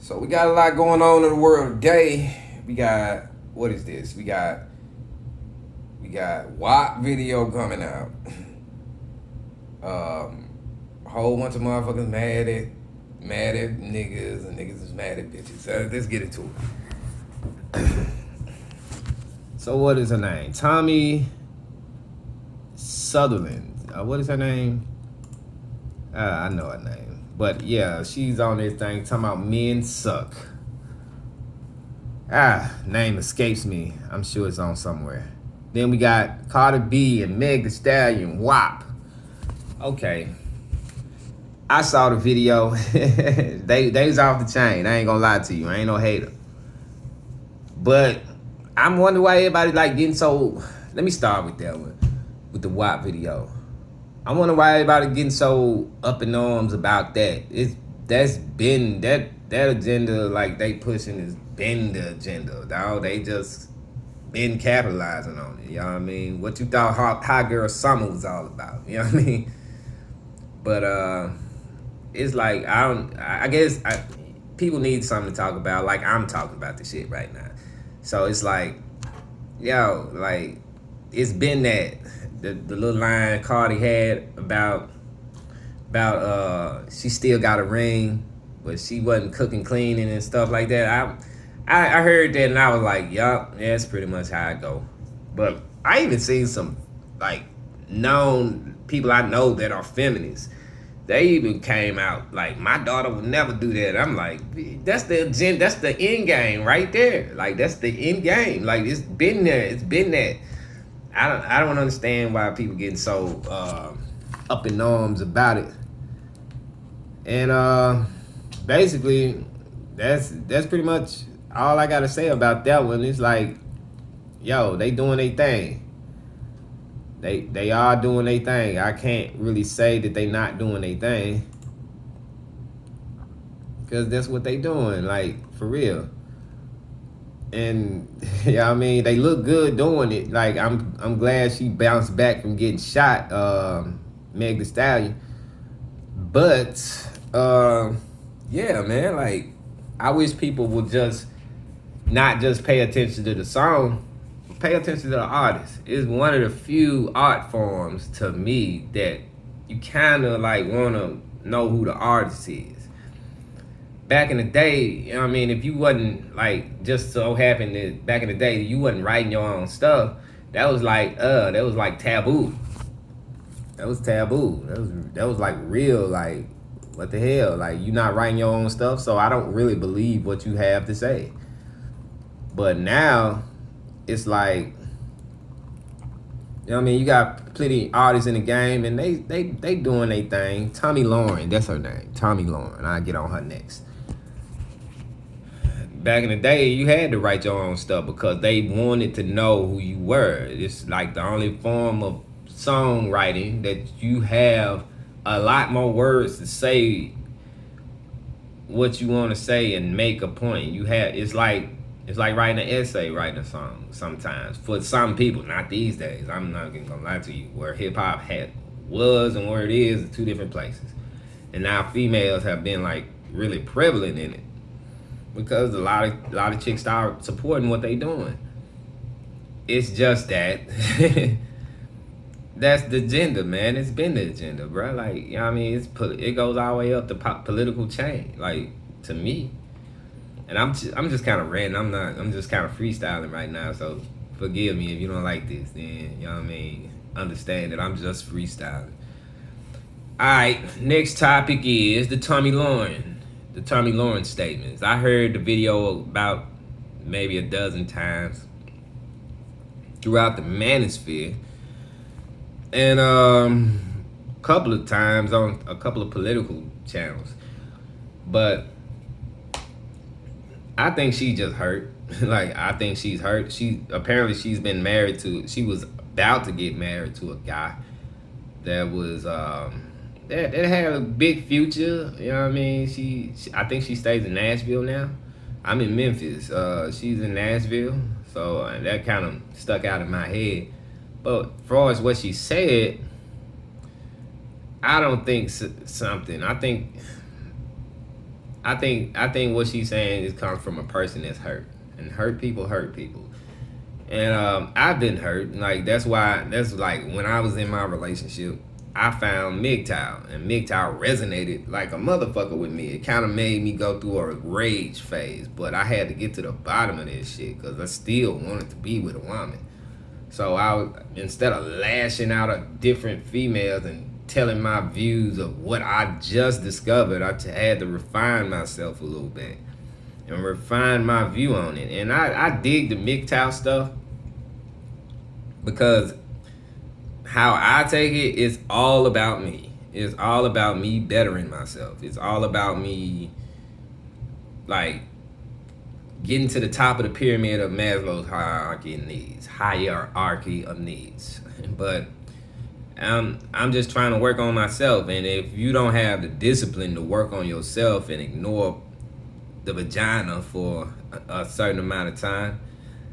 So we got a lot going on in the world today. We got what is this? We got WAP video coming out. A whole bunch of motherfuckers mad at niggas and niggas is mad at bitches. So let's get into it. So what is her name? Tommy Sutherland. What is her name? I know her name. But yeah, she's on this thing talking about men suck. Name escapes me. I'm sure it's on somewhere. Then we got Cardi B and Meg Thee Stallion, WAP. Okay. I saw the video. they was off the chain. I ain't gonna lie to you. I ain't no hater. But I'm wondering why everybody like getting so. Let me start with that one, with the WAP video. I wonder why everybody getting so up in arms about that. That's been that agenda like they pushing has been the agenda, dog. They just been capitalizing on it. You know what I mean? What you thought Hot Girl Summer was all about? You know what I mean? But it's like I guess people need something to talk about. Like I'm talking about the shit right now. So it's like, yo, like it's been that the little line Cardi had about she still got a ring, but she wasn't cooking, cleaning and stuff like that. I heard that and I was like, yup, that's pretty much how I go. But I even seen some like known people I know that are feminists. They even came out like, my daughter would never do that. I'm like, that's the end game right there. Like that's the end game. Like it's been there. It's been that. I don't understand why people getting so up in arms about it. And basically, that's pretty much all I gotta say about that one. It's like, yo, they doing their thing. They are doing their thing. I can't really say that they not doing their thing, because that's what they doing, like for real. And yeah, I mean, they look good doing it. Like I'm glad she bounced back from getting shot, Meg Thee Stallion. But yeah, man, like I wish people would just not just pay attention to the song, pay attention to the artist. It's one of the few art forms to me that you kind of like want to know who the artist is. Back in the day, you know what I mean, if you wasn't like, just so happened that back in the day you wasn't writing your own stuff, that was like taboo. That was taboo. That was like real, like what the hell? Like you not writing your own stuff, so I don't really believe what you have to say. But now it's like, you know what I mean, you got plenty of artists in the game and they doing their thing. Tommy Lauren, that's her name. Tommy Lauren. I'll get on her next. Back in the day, you had to write your own stuff because they wanted to know who you were. It's like the only form of songwriting that you have a lot more words to say what you want to say and make a point. It's like writing an essay, writing a song sometimes. For some people, not these days. I'm not gonna lie to you. Where hip hop was and where it is two different places. And now females have been like really prevalent in it, because a lot of chicks start supporting what they doing. It's just that that's the agenda, man. It's been the agenda, bro. Like, you know what I mean? It goes all the way up the political chain, like, to me. And I'm just kind of ranting. I'm just kind of freestyling right now, so forgive me if you don't like this. Then, you know what I mean? Understand that I'm just freestyling. All right, next topic is the Tommy Lauren statements. I heard the video about maybe a dozen times throughout the manosphere, and a couple of times on a couple of political channels. But I think she just hurt. Like, I think she's hurt. She's about to get married to a guy that was that had a big future. You know what I mean? I think she stays in Nashville now. I'm in Memphis. She's in Nashville, so that kind of stuck out in my head. But as far as what she said, I don't think something. I I think what she's saying is comes from a person that's hurt, and hurt people hurt people. And I've been hurt. Like that's like when I was in my relationship, I found MGTOW, and MGTOW resonated like a motherfucker with me. It kind of made me go through a rage phase, but I had to get to the bottom of this shit because I still wanted to be with a woman. So instead of lashing out at different females and telling my views of what I just discovered, had to refine myself a little bit and refine my view on it. And I dig the MGTOW stuff because how I take it is all about me. It's all about me bettering myself. It's all about me, like, getting to the top of the pyramid of Maslow's hierarchy of needs. But I'm just trying to work on myself, and if you don't have the discipline to work on yourself and ignore the vagina for a certain amount of time,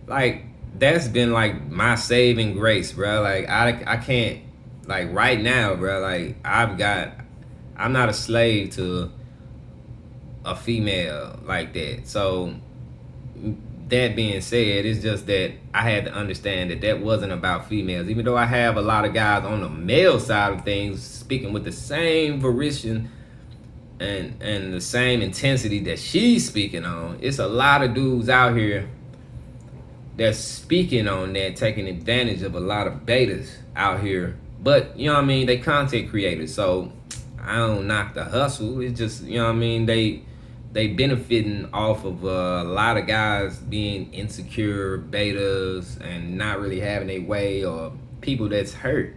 like, that's been like my saving grace, bro. Like I can't, like, right now, bro. Like I'm not a slave to a female like that. So that being said, it's just that I had to understand that that wasn't about females. Even though I have a lot of guys on the male side of things speaking with the same volition and the same intensity that she's speaking on, it's a lot of dudes out here that's speaking on that, taking advantage of a lot of betas out here. But, you know what I mean, they content creators, so I don't knock the hustle. It's just, you know what I mean, they benefiting off of a lot of guys being insecure betas and not really having a way, or people that's hurt.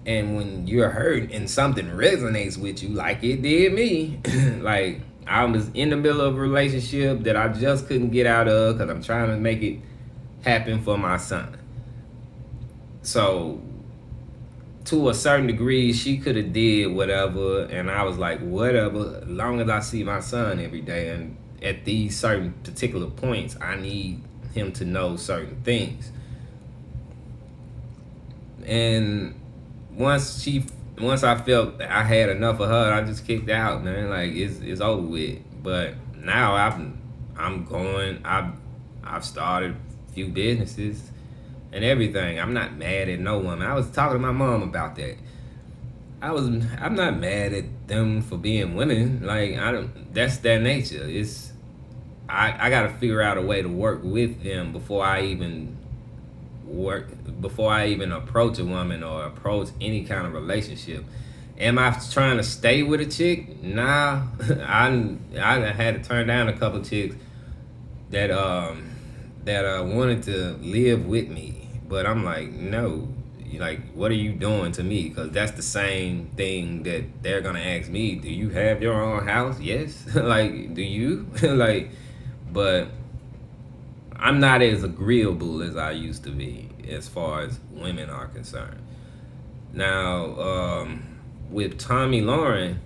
And when you're hurt and something resonates with you like it did me, like, I was in the middle of a relationship that I just couldn't get out of because I'm trying to make it happen for my son. So, to a certain degree, she could have did whatever, and I was like, whatever, as long as I see my son every day. And at these certain particular points, I need him to know certain things. And once I felt that I had enough of her, I just kicked out, man. Like, it's over with. But now I've started a few businesses and everything. I'm not mad at no woman. I was talking to my mom about that. I'm not mad at them for being women. Like, that's their nature. I gotta figure out a way to work with them before I even approach a woman or approach any kind of relationship. Am I trying to stay with a chick? Nah. I had to turn down a couple chicks that wanted to live with me, but I'm like, no. Like, what are you doing to me? Because that's the same thing that they're gonna ask me. Do you have your own house? Yes. Like, do you? Like, but I'm not as agreeable as I used to be as far as women are concerned. Now, with Tomi Lahren,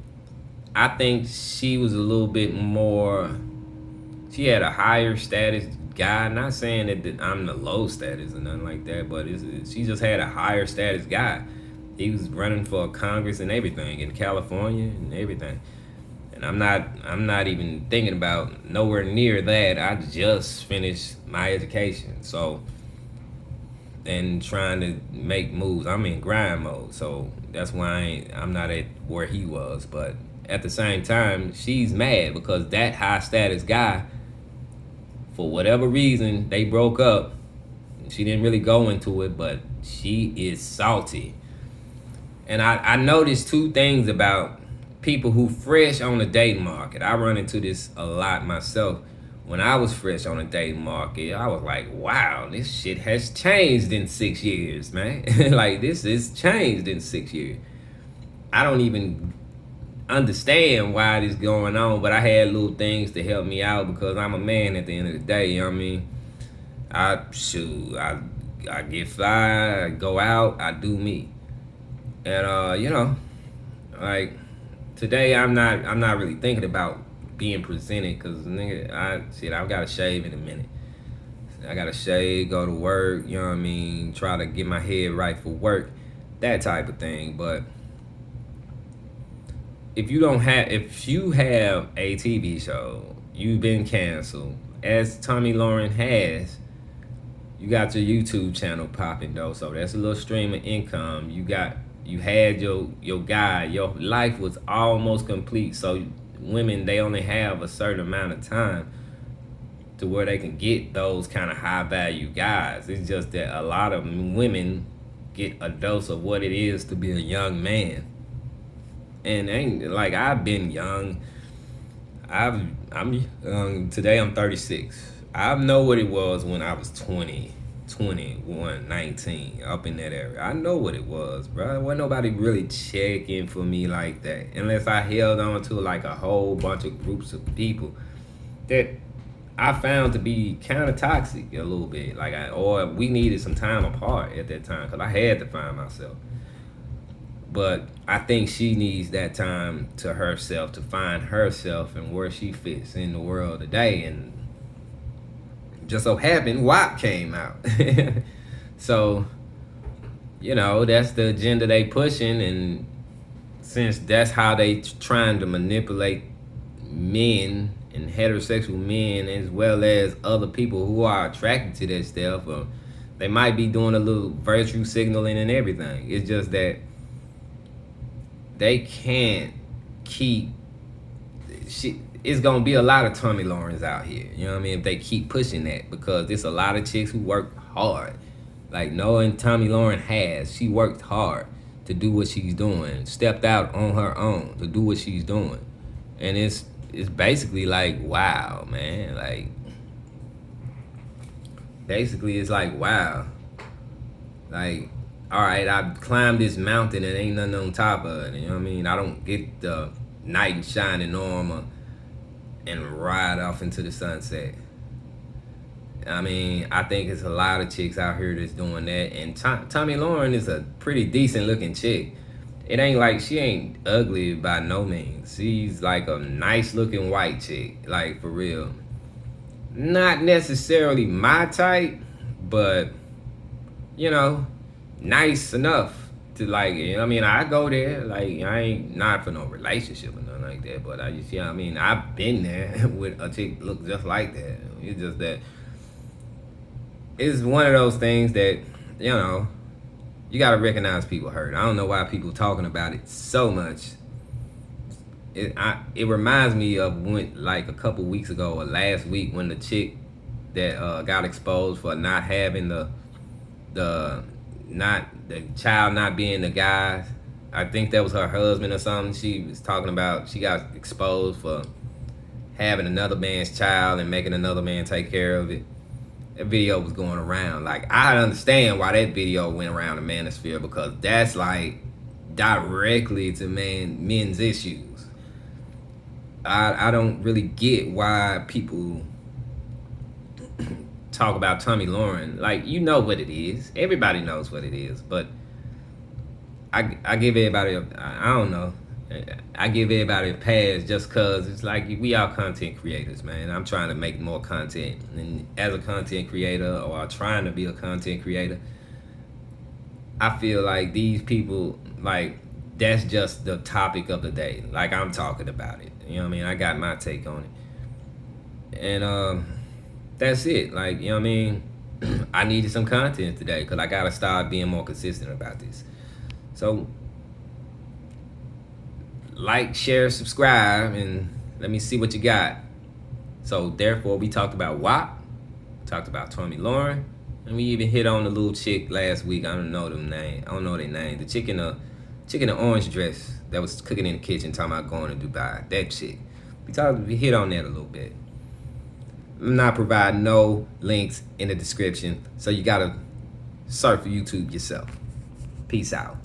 I think she was a little bit more, she had a higher status guy. Not saying that I'm the low status or nothing like that, but she just had a higher status guy. He was running for Congress and everything in California and everything. And I'm not even thinking about nowhere near that. I just finished my education, so, and trying to make moves. I'm in grind mode, so that's why I'm not at where he was. But at the same time, she's mad because that high status guy, for whatever reason, they broke up. She didn't really go into it, but she is salty. And I noticed two things about people who fresh on the dating market. I run into this a lot myself. When I was fresh on the dating market, I was like, wow, this shit has changed in 6 years, man. Like, this is changed in 6 years. I don't even understand why this is going on, but I had little things to help me out because I'm a man at the end of the day, you know what I mean? I get fly, I go out, I do me. And you know, like, today I'm not really thinking about being presented because, nigga, I've got to shave in a minute. I got to shave, go to work, you know what I mean, try to get my head right for work, that type of thing. But if you have a TV show, you've been canceled, as Tommy Lauren has. You got your YouTube channel popping though, so that's a little stream of income. You had your guy, your life was almost complete. So women, they only have a certain amount of time to where they can get those kind of high value guys. It's just that a lot of women get a dose of what it is to be a young man. And ain't like I've been young. I'm young. Today I'm 36. I know what it was when I was 20, 21, 19, up in that area. I know what it was, bro. Wasn't nobody really checking for me like that. Unless I held on to like a whole bunch of groups of people that I found to be kind of toxic a little bit. Or we needed some time apart at that time because I had to find myself. But I think she needs that time to herself to find herself and where she fits in the world today. And just so happened, WAP came out. So, that's the agenda they pushing. And since that's how they trying to manipulate men and heterosexual men as well as other people who are attracted to that stuff, or they might be doing a little virtue signaling and everything. It's just that they can't keep it's gonna be a lot of Tommy Laurens out here, you know what I mean, if they keep pushing that, because there's a lot of chicks who work hard. Like knowing Tommy Lauren she worked hard to do what she's doing, stepped out on her own to do what she's doing. And it's basically like, wow, man. Like, basically it's like, wow. Like, all right, I climbed this mountain and ain't nothing on top of it. You know what I mean? I don't get the knight in shining armor and ride off into the sunset. I mean, I think it's a lot of chicks out here that's doing that. And Tommy Lauren is a pretty decent looking chick. It ain't like she ain't ugly by no means. She's like a nice looking white chick, like for real. Not necessarily my type, but nice enough to like, I mean, I go there, like I ain't not for no relationship or nothing like that, but I just, I've been there with a chick look just like that. It's just that it's one of those things that, you gotta recognize people hurt. I don't know why people talking about it so much. It reminds me of when, like a couple weeks ago or last week, when the chick that got exposed for not having the child not being the guy's. I think that was her husband or something. She was talking about she got exposed for having another man's child and making another man take care of it. That video was going around. Like, I understand why that video went around the manosphere, because that's like directly to men's issues. I don't really get why people talk about Tommy Lauren. Like, you know what it is. Everybody knows what it is. But I give everybody I don't know. I give everybody a pass just because it's like we are content creators, man. I'm trying to make more content. And as a content creator, or trying to be a content creator, I feel like these people, like, that's just the topic of the day. Like, I'm talking about it. You know what I mean? I got my take on it. And that's it. Like, you know what I mean? I needed some content today because I got to start being more consistent about this. So, like, share, subscribe, and let me see what you got. So, therefore, we talked about WAP, talked about Tommy Lauren, and we even hit on the little chick last week. I don't know their name. The chick in the orange dress that was cooking in the kitchen, talking about going to Dubai. That chick. We hit on that a little bit. I'm not providing no links in the description, so you gotta surf YouTube yourself. Peace out.